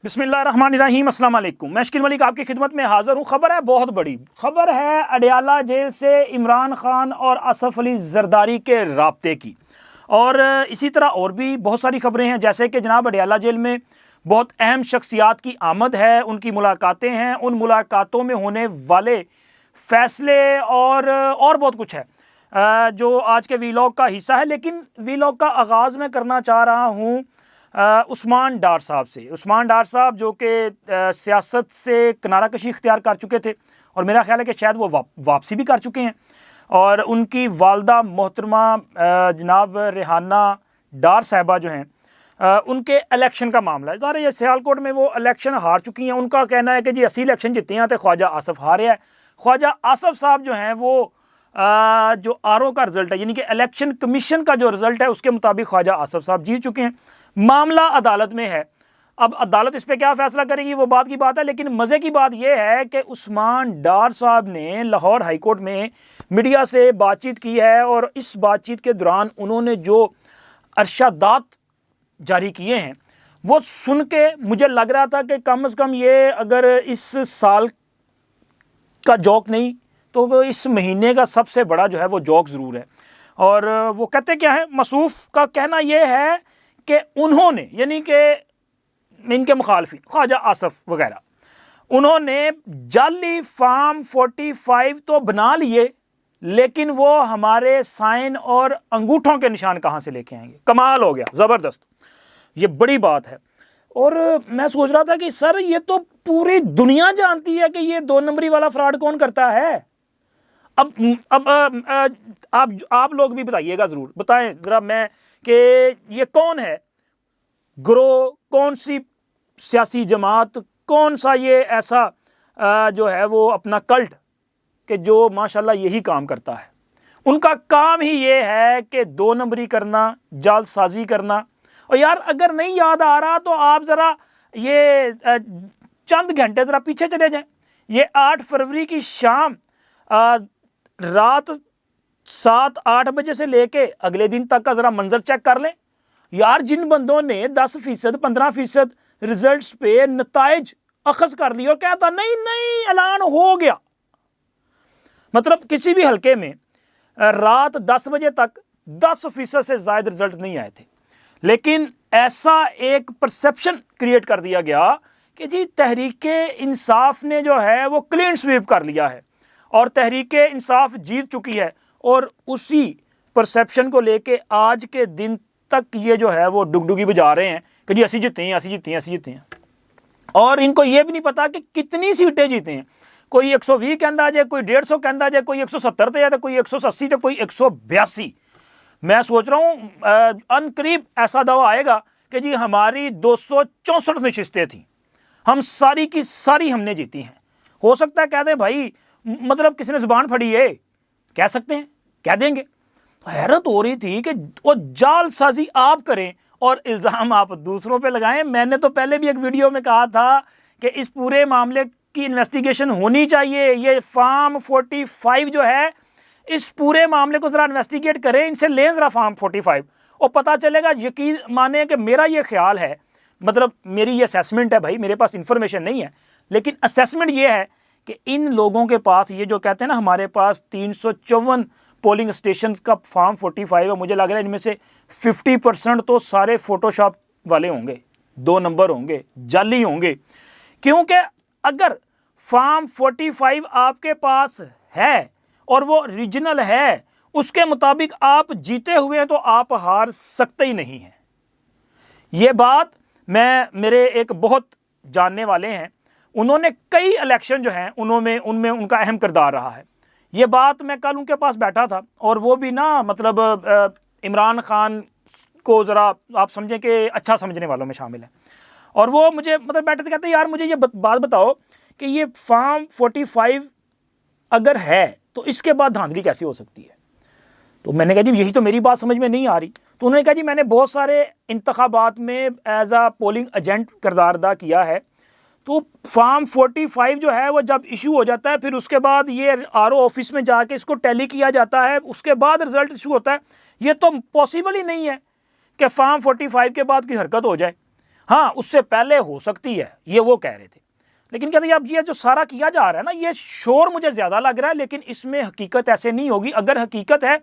बिस्मिल्लाहिर्रहमानिर्रहीम अस्सलाम वालेकुम। मैं शकील मलिक आपकी खिदमत में हाज़िर हूँ। खबर है, बहुत बड़ी खबर है अडयाला जेल से इमरान खान और आसफ अली जरदारी के राब्ते की। और इसी तरह और भी बहुत सारी खबरें हैं, जैसे कि जनाब अडयाला जेल में बहुत अहम शख्सियात की आमद है, उनकी मुलाकातें हैं, उन मुलाकातों में होने वाले फ़ैसले और बहुत कुछ है जो आज के वीलॉग का हिस्सा है। लेकिन वीलॉग का आगाज़ मैं करना चाह रहा हूँ उस्मान डार साहब से। उस्मान डार साहब जो कि सियासत से किनारा कशी इख्तियार कर चुके थे और मेरा ख्याल है कि शायद वो वापसी भी कर चुके हैं। और उनकी वालदा मोहतरमा जनाब रेहाना डार साहबा जो हैं, उनके इलेक्शन का मामला है। ज़ाहिर है सियालकोट में वो इलेक्शन हार चुकी हैं। उनका कहना है कि जी असी इलेक्शन जीते हैं तो ख्वाजा आसफ हारे है। ख्वाजा आसफ साहब जो हैं वो जो आरओ का रिजल्ट है, यानी कि इलेक्शन कमीशन का जो रिजल्ट है, उसके मुताबिक ख्वाजा आसफ साहब जीत चुके हैं। मामला अदालत में है। अब अदालत इस पे क्या फैसला करेगी वो बात की बात है। लेकिन मज़े की बात यह है कि उस्मान डार साहब ने लाहौर हाई कोर्ट में मीडिया से बातचीत की है और इस बातचीत के दौरान उन्होंने जो अरशादात जारी किए हैं वो सुन के मुझे लग रहा था कि कम से कम ये अगर इस साल का जोक नहीं तो इस महीने का सबसे बड़ा जो है वो जोक ज़रूर है। और वो कहते क्या है, मसूफ़ का कहना यह है कि उन्होंने, यानी कि इनके मुखालफी ख्वाजा आसफ वगैरह, उन्होंने जाली फार्म 45 तो बना लिए, लेकिन वो हमारे साइन और अंगूठों के निशान कहाँ से लेके आएंगे। कमाल हो गया, ज़बरदस्त, ये बड़ी बात है। और मैं सोच रहा था कि सर ये तो पूरी दुनिया जानती है कि ये 2 नंबरी वाला फ्रॉड कौन करता है। अब आप लोग भी बताइएगा, ज़रूर बताएं ज़रा मैं कि ये कौन है ग्रोह, कौन सी सियासी जमात, कौन सा ये ऐसा जो है वो अपना कल्ट कि जो माशाल्लाह यही काम करता है। उनका काम ही ये है कि 2 नंबरी करना, जालसाजी करना। और यार अगर नहीं याद आ रहा तो आप ज़रा ये चंद घंटे ज़रा पीछे चले जाएं। ये 8 फरवरी की शाम रात 7-8 बजे से लेके अगले दिन तक का ज़रा मंजर चेक कर लें। यार जिन बंदों ने 10%, 15% रिजल्ट्स पे नताइज अखज़ कर लिया और कहता नहीं ऐलान हो गया, मतलब किसी भी हल्के में रात 10 बजे तक 10% से ज़ायद रिजल्ट नहीं आए थे। लेकिन ऐसा एक परसेप्शन क्रिएट कर दिया गया कि जी तहरीके इंसाफ ने जो है वो क्लीन स्वीप कर लिया है और तहरीके इंसाफ जीत चुकी है। और उसी परसेप्शन को लेके आज के दिन तक ये जो है वो डुगडुगी बजा रहे हैं कि जी असी जीते हैं। और इनको ये भी नहीं पता कि कितनी सीटें जीते हैं। कोई 120 कहता जाए, कोई 150 कहता जाए, कोई 170 तो जाए, कोई 180 तो कोई 182। मैं सोच रहा हूँ अनकरीब ऐसा दावा आएगा कि जी हमारी 264 नशिस्तें थी, हम सारी की सारी हमने जीती हैं। हो सकता है कह दें भाई, मतलब किसी ने जुबान फड़ी है, कह सकते हैं, कह देंगे। हैरत हो रही थी कि वो जालसाजी आप करें और इल्ज़ाम आप दूसरों पे लगाएं। मैंने तो पहले भी एक वीडियो में कहा था कि इस पूरे मामले की इन्वेस्टिगेशन होनी चाहिए। ये फार्म 45 जो है, इस पूरे मामले को ज़रा इन्वेस्टिगेट करें, इनसे लें ज़रा फार्म 45 और पता चलेगा। यकीन माने कि मेरा ये ख्याल है, मतलब मेरी ये असेसमेंट है भाई, मेरे पास इन्फॉर्मेशन नहीं है, लेकिन असेसमेंट ये है कि इन लोगों के पास ये जो कहते हैं ना हमारे पास 354 पोलिंग स्टेशन का फार्म 45 है, मुझे लग रहा है इनमें से 50% तो सारे फोटोशॉप वाले होंगे, 2 नंबर होंगे, जाली होंगे। क्योंकि अगर फार्म 45 आपके पास है और वो रीजनल है, उसके मुताबिक आप जीते हुए हैं तो आप हार सकते ही नहीं हैं। ये बात मेरे एक बहुत जानने वाले हैं, उन्होंने कई इलेक्शन जो हैं उनमें उनका अहम किरदार रहा है। ये बात मैं कल उनके पास बैठा था और वो भी ना मतलब इमरान खान को ज़रा आप समझें कि अच्छा समझने वालों में शामिल है। और वो मुझे मतलब बैठे थे, कहते यार मुझे ये बात बताओ कि ये फार्म 45 अगर है तो इसके बाद धांधली कैसे हो सकती है। तो मैंने कहा जी यही तो मेरी बात समझ में नहीं आ रही। तो उन्होंने कहा जी मैंने बहुत सारे इंतखाबात में एज आ पोलिंग एजेंट किरदार अदा किया है। तो फार्म 45 जो है वो जब इशू हो जाता है, फिर उसके बाद ये आरओ ऑफिस में जाके इसको टैली किया जाता है, उसके बाद रिजल्ट इशू होता है। ये तो पॉसिबल ही नहीं है कि फार्म 45 के बाद की हरकत हो जाए। हाँ उससे पहले हो सकती है, ये वो कह रहे थे। लेकिन कहते हैं अब ये जो सारा किया जा रहा है ना, ये शोर मुझे ज़्यादा लग रहा है, लेकिन इसमें हकीकत ऐसे नहीं होगी। अगर हकीकत है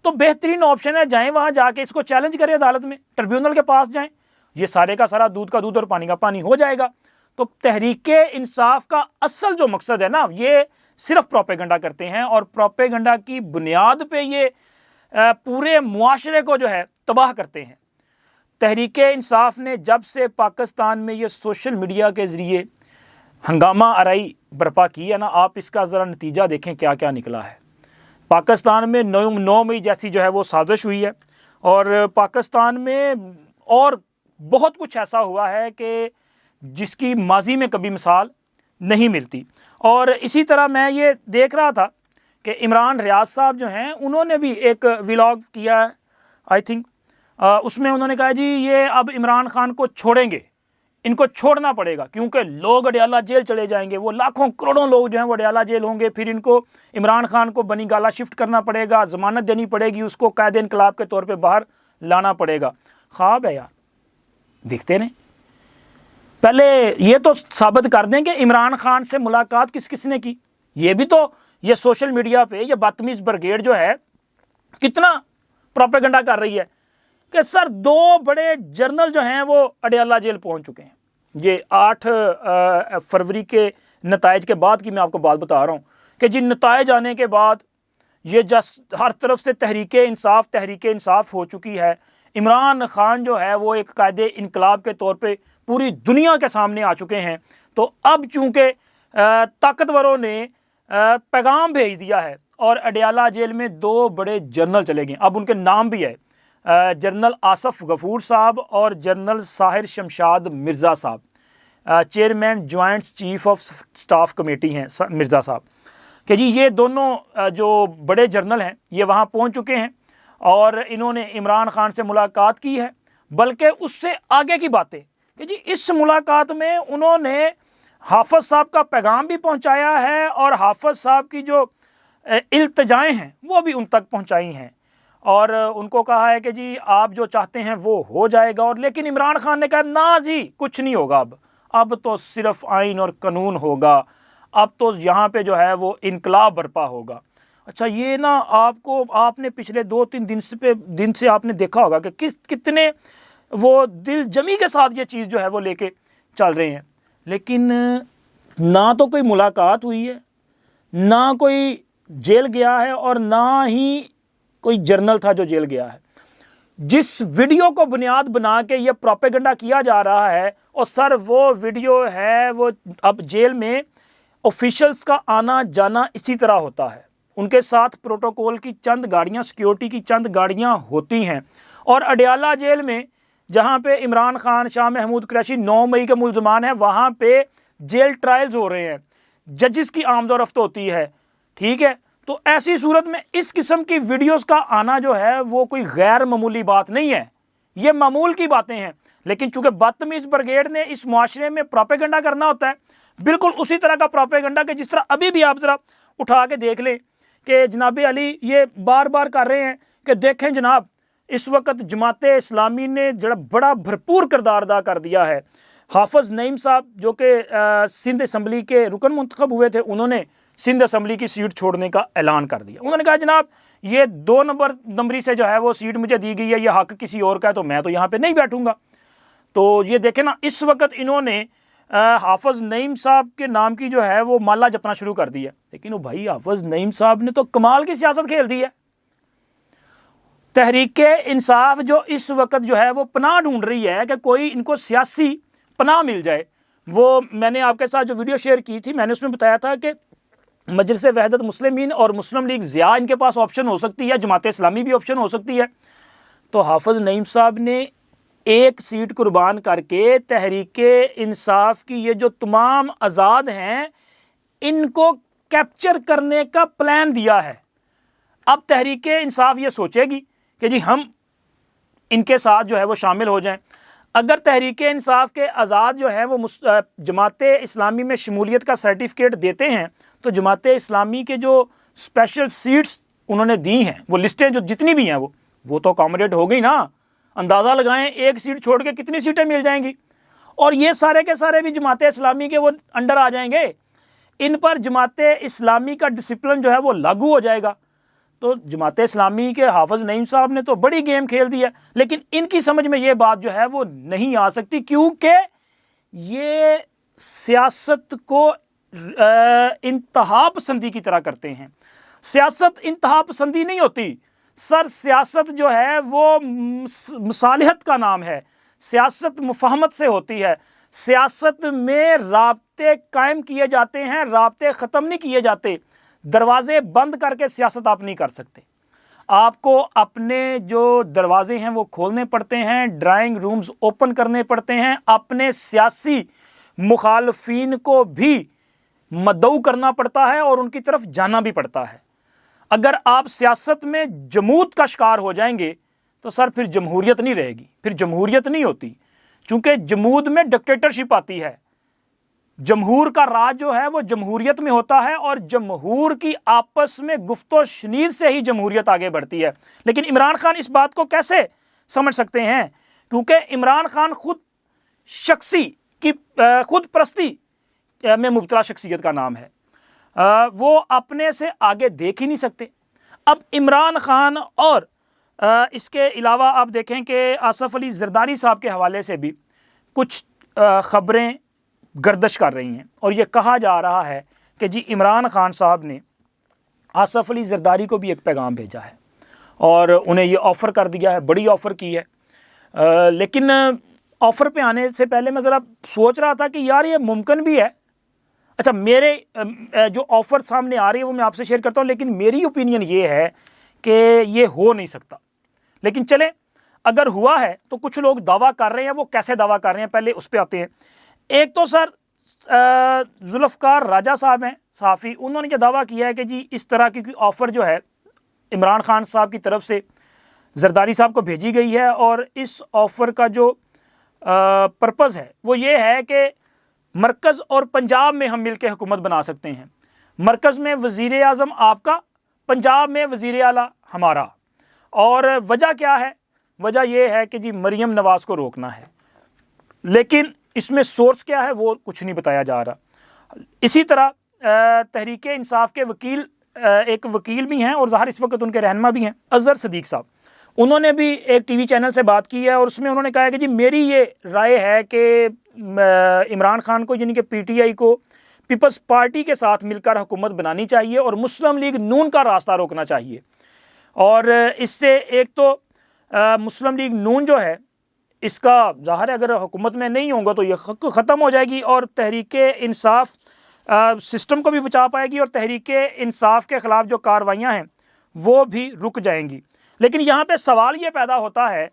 तो बेहतरीन ऑप्शन है, जाएं वहाँ जाके इसको चैलेंज करें अदालत में, ट्रिब्यूनल के पास जाएं, ये सारे का सारा दूध का दूध और पानी का पानी हो जाएगा। तो तहरीके इंसाफ का असल जो मकसद है ना, ये सिर्फ प्रोपेगेंडा करते हैं, और प्रोपेगेंडा की बुनियाद पे ये पूरे मुआशरे को जो है तबाह करते हैं। तहरीके इंसाफ ने जब से पाकिस्तान में ये सोशल मीडिया के ज़रिए हंगामा आराई बर्पा की है ना, आप इसका ज़रा नतीजा देखें क्या क्या निकला है। पाकिस्तान में 9 मई जैसी जो है वो साजिश हुई है, और पाकिस्तान में और बहुत कुछ ऐसा हुआ है कि जिसकी माजी में कभी मिसाल नहीं मिलती। और इसी तरह मैं ये देख रहा था कि इमरान रियाज साहब जो हैं उन्होंने भी एक व्लॉग किया है, आई थिंक उसमें उन्होंने कहा जी ये अब इमरान खान को छोड़ेंगे, इनको छोड़ना पड़ेगा क्योंकि लोग अडयाला जेल चले जाएंगे, वो लाखों करोड़ों लोग जो हैं वो अडयाला जेल होंगे, फिर इनको इमरान खान को बनी गाला शिफ्ट करना पड़ेगा, ज़मानत देनी पड़ेगी, उसको कायदे इनकलाब के तौर पे बाहर लाना पड़ेगा। ख्वाब है यार, दिखते नहीं। पहले ये तो साबित कर दें कि इमरान खान से मुलाकात किस किस ने की। ये भी तो ये सोशल मीडिया पे ये बदतमीज़ ब्रिगेड जो है कितना प्रोपेगेंडा कर रही है कि सर 2 बड़े जर्नल जो हैं वो अडयाला जेल पहुंच चुके हैं। ये 8 फरवरी के नताइज के बाद की मैं आपको बात बता रहा हूँ कि जी नताइज आने के बाद ये हर तरफ से तहरीके इंसाफ हो चुकी है। इमरान खान जो है वो एक कायदे इनकलाब के तौर पे पूरी दुनिया के सामने आ चुके हैं। तो अब चूँकि ताकतवरों ने पैगाम भेज दिया है और अडयाला जेल में 2 बड़े जर्नल चले गए, अब उनके नाम भी है, जनरल आसफ गफूर साहब और जनरल साहिर शमशाद मिर्ज़ा साहब, chairman joint chief of staff committee हैं मिर्ज़ा साहब, कि जी ये दोनों जो बड़े जर्नल हैं ये वहाँ पहुँच चुके हैं और इन्होंने इमरान खान से मुलाकात की है। बल्कि उससे आगे की बातें कि जी इस मुलाकात में उन्होंने हाफिज़ साहब का पैगाम भी पहुँचाया है और हाफिज़ साहब की जो इल्तिजाएँ हैं वो भी उन तक पहुँचाई हैं, और उनको कहा है कि जी आप जो चाहते हैं वो हो जाएगा। और लेकिन इमरान खान ने कहा ना जी कुछ नहीं होगा, अब तो सिर्फ आइन और कानून होगा, अब तो यहाँ पे जो है वो इनकलाब बर्पा होगा। अच्छा ये ना आपने पिछले 2-3 दिन से आपने देखा होगा कि कितने वो दिल जमी के साथ ये चीज़ जो है वो लेके चल रहे हैं, लेकिन ना तो कोई मुलाकात हुई है, ना कोई जेल गया है और ना ही कोई जर्नल था जो जेल गया है। जिस वीडियो को बुनियाद बना के ये प्रोपेगेंडा किया जा रहा है, और सर वो वीडियो है वो अब जेल में ऑफिशियल्स का आना जाना इसी तरह होता है, उनके साथ प्रोटोकॉल की चंद गाड़ियाँ, सिक्योरिटी की चंद गाड़ियाँ होती हैं। और अडयाला जेल में जहाँ पे इमरान खान, शाह महमूद कुरैशी 9 मई के मुलजमान हैं, वहाँ पे जेल ट्रायल्स हो रहे हैं, जजिस की आमदोरफ्त होती है, ठीक है। तो ऐसी सूरत में इस किस्म की वीडियोस का आना जो है वो कोई गैर मामूली बात नहीं है, ये मामूल की बातें हैं। लेकिन चूंकि बदतमीज ब्रिगेड ने इस मुआशरे में प्रोपेगेंडा करना होता है, बिल्कुल उसी तरह का प्रोपेगेंडा कि जिस तरह अभी भी आप ज़रा उठा के देख लें कि जनाब अली ये बार बार कर रहे हैं कि देखें जनाब इस वक्त जमाते इस्लामी ने जरा बड़ा भरपूर किरदार अदा कर दिया है। हाफिज़ नईम साहब जो कि सिंध असम्बली के रुकन मुंतखब हुए थे, उन्होंने सिंध असम्बली की सीट छोड़ने का ऐलान कर दिया। उन्होंने कहा जनाब ये 2 नंबरी से जो है वो सीट मुझे दी गई है, ये हक किसी और का है, तो मैं तो यहाँ पे नहीं बैठूंगा। तो ये देखें ना, इस वक्त इन्होंने हाफिज़ नईम साहब के नाम की जो है वो माला जपना शुरू कर दी है। लेकिन वो भाई हाफिज़ नईम साहब ने तो कमाल की सियासत खेल दी है। तहरीके इंसाफ जो इस वक्त जो है वो पनाह ढूंढ रही है कि कोई इनको सियासी पनाह मिल जाए। वो मैंने आपके साथ जो वीडियो शेयर की थी, मैंने उसमें बताया था कि मजलिस वहदत मुस्लिमीन और मुस्लिम लीग ज़िया इनके पास ऑप्शन हो सकती है, जमात इस्लामी भी ऑप्शन हो सकती है। तो हाफिज़ नईम साहब ने एक सीट कुर्बान करके तहरीके इंसाफ की ये जो तमाम आज़ाद हैं इनको कैप्चर करने का प्लान दिया है। अब तहरीके इंसाफ ये सोचेगी कि जी हम इनके साथ जो है वो शामिल हो जाएं। अगर तहरीके इंसाफ के आज़ाद जो है वो जमात इस्लामी में शमूलियत का सर्टिफिकेट देते हैं, तो जमात इस्लामी के जो स्पेशल सीट्स उन्होंने दी हैं, वो लिस्टें जो जितनी भी हैं वो तो अकोमोडेट हो गई ना। अंदाज़ा लगाएं एक सीट छोड़ के कितनी सीटें मिल जाएंगी। और ये सारे के सारे भी जमात इस्लामी के वो अंडर आ जाएंगे, इन पर जमात इस्लामी का डिसिप्लिन जो है वो लागू हो जाएगा। तो जमात इस्लामी के हाफिज नईम साहब ने तो बड़ी गेम खेल दी है, लेकिन इनकी समझ में ये बात जो है वो नहीं आ सकती, क्योंकि ये सियासत को इंतहा पसंदी की तरह करते हैं। सियासत इंतहा पसंदी नहीं होती सर, सियासत जो है वो मसालिहत का नाम है, सियासत मुफाहमत से होती है। सियासत में राब्ते कायम किए जाते हैं, राब्ते ख़त्म नहीं किए जाते। दरवाजे बंद करके सियासत आप नहीं कर सकते, आपको अपने जो दरवाजे हैं वो खोलने पड़ते हैं, ड्राइंग रूम्स ओपन करने पड़ते हैं, अपने सियासी मुखालफीन को भी मदऊ करना पड़ता है और उनकी तरफ जाना भी पड़ता है। अगर आप सियासत में जमूत का शिकार हो जाएंगे तो सर फिर जमहूरियत नहीं रहेगी, फिर जमहूरियत नहीं होती, क्योंकि जमूद में डिक्टेटरशिप आती है। जमहूर का राज जो है वो जमहूरियत में होता है और जमहूर की आपस में गुफ्तो शनीद से ही जमहूरियत आगे बढ़ती है। लेकिन इमरान खान इस बात को कैसे समझ सकते हैं, क्योंकि इमरान खान खुद शख्सी की खुद परस्ती में मुब्तला शख्सियत का नाम है, वो अपने से आगे देख ही नहीं सकते। अब इमरान खान और इसके अलावा आप देखें कि आसफ़ अली ज़रदारी साहब के हवाले से भी कुछ ख़बरें गर्दिश कर रही हैं और ये कहा जा रहा है कि जी इमरान खान साहब ने आसफ़ अली ज़रदारी को भी एक पैगाम भेजा है और उन्हें ये ऑफ़र कर दिया है, बड़ी ऑफ़र की है। लेकिन ऑफ़र पे आने से पहले मैं ज़रा सोच रहा था कि यार ये मुमकिन भी है। अच्छा, मेरे जो ऑफ़र सामने आ रही है वो मैं आपसे शेयर करता हूँ, लेकिन मेरी ओपिनियन ये है कि ये हो नहीं सकता। लेकिन चले, अगर हुआ है तो कुछ लोग दावा कर रहे हैं, वो कैसे दावा कर रहे हैं पहले उस पर आते हैं। एक तो सर जुल्फ़कार राजा साहब हैं सहाफ़ी, उन्होंने ये दावा किया है कि जी इस तरह की ऑफ़र जो है इमरान खान साहब की तरफ से ज़रदारी साहब को भेजी गई है और इस ऑफ़र का जो पर्पज़ है वो ये है कि मरकज़ और पंजाब में हम मिलकर हुकूमत बना सकते हैं। मरकज़ में वज़ीर आज़म आपका, पंजाब में वज़ीर आला हमारा। और वजह क्या है? वजह यह है कि जी मरीम नवाज़ को रोकना है, लेकिन इसमें सोर्स क्या है वो कुछ नहीं बताया जा रहा। इसी तरह तहरीक इंसाफ के वकील, एक वकील भी हैं और ज़ाहिर इस वक्त उनके रहनुमा भी हैं, अज़हर सदीक़ साहब, उन्होंने भी एक टीवी चैनल से बात की है और उसमें उन्होंने कहा है कि जी मेरी ये राय है कि इमरान खान को यानी कि पीटीआई को पीपल्स पार्टी के साथ मिलकर हुकूमत बनानी चाहिए और मुस्लिम लीग नून का रास्ता रोकना चाहिए। और इससे एक तो मुस्लिम लीग नून जो है इसका ज़ाहिर है अगर हुकूमत में नहीं होगा तो ये ख़त्म हो जाएगी और तहरीक इंसाफ सिस्टम को भी बचा पाएगी और तहरीक इंसाफ के ख़िलाफ़ जो कार्रवाइयाँ हैं वो भी रुक जाएंगी। लेकिन यहाँ पे सवाल ये पैदा होता है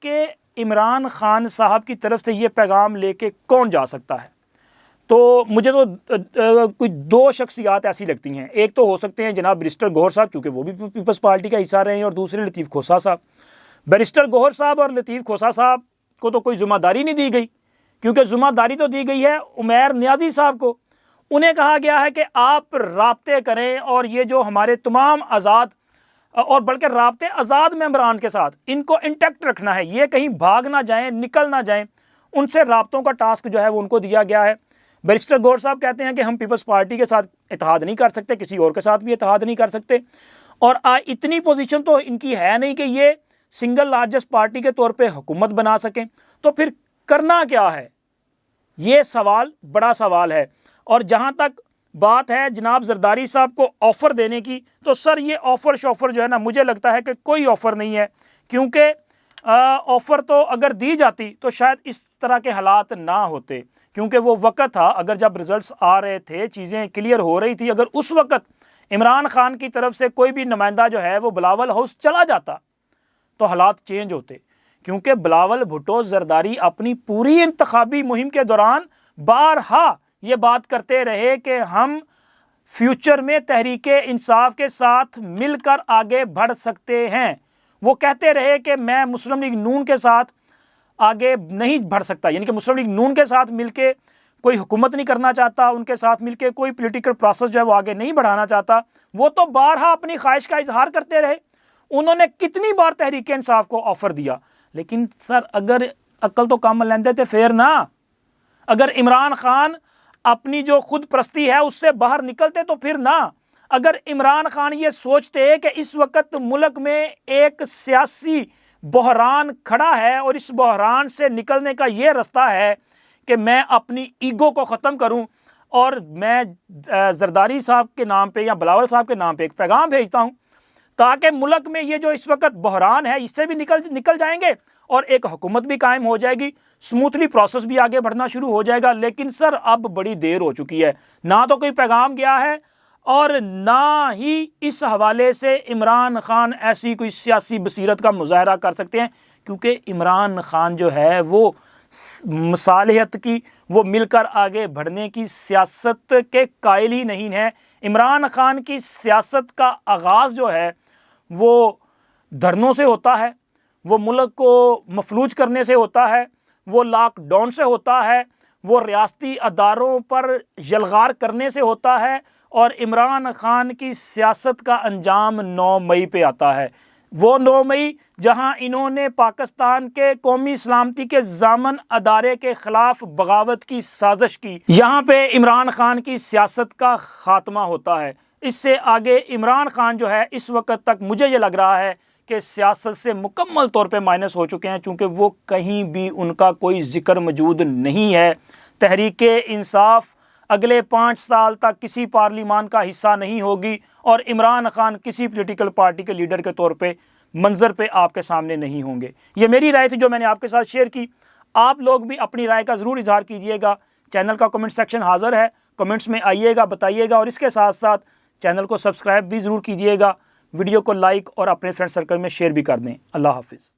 कि इमरान खान साहब की तरफ से ये पैगाम लेके कौन जा सकता है। तो मुझे तो कोई दो शख्सियात ऐसी लगती हैं, एक तो हो सकते हैं जनाब बैरिस्टर गौहर साहब, क्योंकि वो भी पीपल्स पार्टी का हिस्सा रहे हैं, और दूसरे लतीफ़ खोसा साहब। बैरिस्टर गौहर साहब और लतीफ़ खोसा साहब को तो कोई ज़िम्मेदारी नहीं दी गई, क्योंकि ज़िम्मेदारी तो दी गई है उमैर नियाज़ी साहब को। उन्हें कहा गया है कि आप राब्ते करें और ये जो हमारे तमाम आज़ाद और बल्कि राब्ते आज़ाद मेंबरान के साथ इनको इंटैक्ट रखना है, ये कहीं भाग ना जाएं, निकल ना जाएं, उनसे राब्तों का टास्क जो है वो उनको दिया गया है। बैरिस्टर गौहर साहब कहते हैं कि हम पीपल्स पार्टी के साथ इत्तेहाद नहीं कर सकते, किसी और के साथ भी इत्तेहाद नहीं कर सकते, और इतनी पोजीशन तो इनकी है नहीं कि ये सिंगल लार्जेस्ट पार्टी के तौर पे हुकूमत बना सकें। तो फिर करना क्या है, ये सवाल बड़ा सवाल है। और जहाँ तक बात है जनाब जरदारी साहब को ऑफ़र देने की, तो सर ये ऑफ़र शॉफ़र जो है ना, मुझे लगता है कि कोई ऑफ़र नहीं है, क्योंकि ऑफ़र तो अगर दी जाती तो शायद इस तरह के हालात ना होते, क्योंकि वो वक्त था अगर जब रिज़ल्ट्स आ रहे थे, चीज़ें क्लियर हो रही थी, अगर उस वक्त इमरान खान की तरफ से कोई भी नुमाइंदा जो है वो बिलावल हाउस चला जाता तो हालात चेंज होते, क्योंकि बिलावल भुट्टो जरदारी अपनी पूरी इंतखाबी मुहिम के दौरान बारहा ये बात करते रहे कि हम फ्यूचर में तहरीक इंसाफ के साथ मिलकर आगे बढ़ सकते हैं। वो कहते रहे कि मैं मुस्लिम लीग नून के साथ आगे नहीं बढ़ सकता, यानी कि मुस्लिम लीग नून के साथ मिलके कोई हुकूमत नहीं करना चाहता, उनके साथ मिलके कोई पॉलिटिकल प्रोसेस जो है वो आगे नहीं बढ़ाना चाहता। वो तो बारहा अपनी ख्वाहिश का इजहार करते रहे। उन्होंने कितनी बार तहरीक इंसाफ को ऑफ़र दिया, लेकिन सर अगर अक्ल तो काम लेंदे थे फिर ना, अगर इमरान खान अपनी जो खुद परस्ती है उससे बाहर निकलते तो फिर ना। अगर इमरान खान ये सोचते कि इस वक्त मुल्क में एक सियासी बहरान खड़ा है और इस बहरान से निकलने का ये रास्ता है कि मैं अपनी ईगो को ख़त्म करूं और मैं जरदारी साहब के नाम पे या बिलावल साहब के नाम पे एक पैगाम भेजता हूं ताकि मुल्क में ये जो इस वक्त बहरान है इससे भी निकल जाएंगे और एक हुकूमत भी कायम हो जाएगी, स्मूथली प्रोसेस भी आगे बढ़ना शुरू हो जाएगा। लेकिन सर अब बड़ी देर हो चुकी है, ना तो कोई पैगाम गया है और ना ही इस हवाले से इमरान खान ऐसी कोई सियासी बसीरत का मुजाहरा कर सकते हैं, क्योंकि इमरान खान जो है वो मसालिहत की, वो मिलकर आगे बढ़ने की सियासत के कायल ही नहीं है। इमरान खान की सियासत का आगाज़ जो है वो धरनों से होता है, वो मुल्क को मफलूज करने से होता है, वो लॉकडाउन से होता है, वो रियासती अदारों पर यलगार करने से होता है और इमरान खान की सियासत का अंजाम 9 मई पे आता है। वो 9 मई जहां इन्होंने पाकिस्तान के कौमी सलामती के ज़ामन अदारे के खिलाफ बगावत की साजिश की, यहाँ पे इमरान खान की सियासत का खात्मा होता है। इससे आगे इमरान खान जो है इस वक्त तक मुझे ये लग रहा है कि सियासत से मुकम्मल तौर पे माइनस हो चुके हैं, चूँकि वो कहीं भी उनका कोई जिक्र मौजूद नहीं है। तहरीके इंसाफ अगले 5 साल तक किसी पार्लिमान का हिस्सा नहीं होगी और इमरान खान किसी पॉलिटिकल पार्टी के लीडर के तौर पे मंजर पे आपके सामने नहीं होंगे। ये मेरी राय थी जो मैंने आपके साथ शेयर की। आप लोग भी अपनी राय का ज़रूर इजहार कीजिएगा। चैनल का कमेंट सेक्शन हाज़िर है, कमेंट्स में आइएगा, बताइएगा और इसके साथ साथ चैनल को सब्सक्राइब भी ज़रूर कीजिएगा। वीडियो को लाइक और अपने फ्रेंड सर्कल में शेयर भी कर दें। अल्लाह हाफिज़।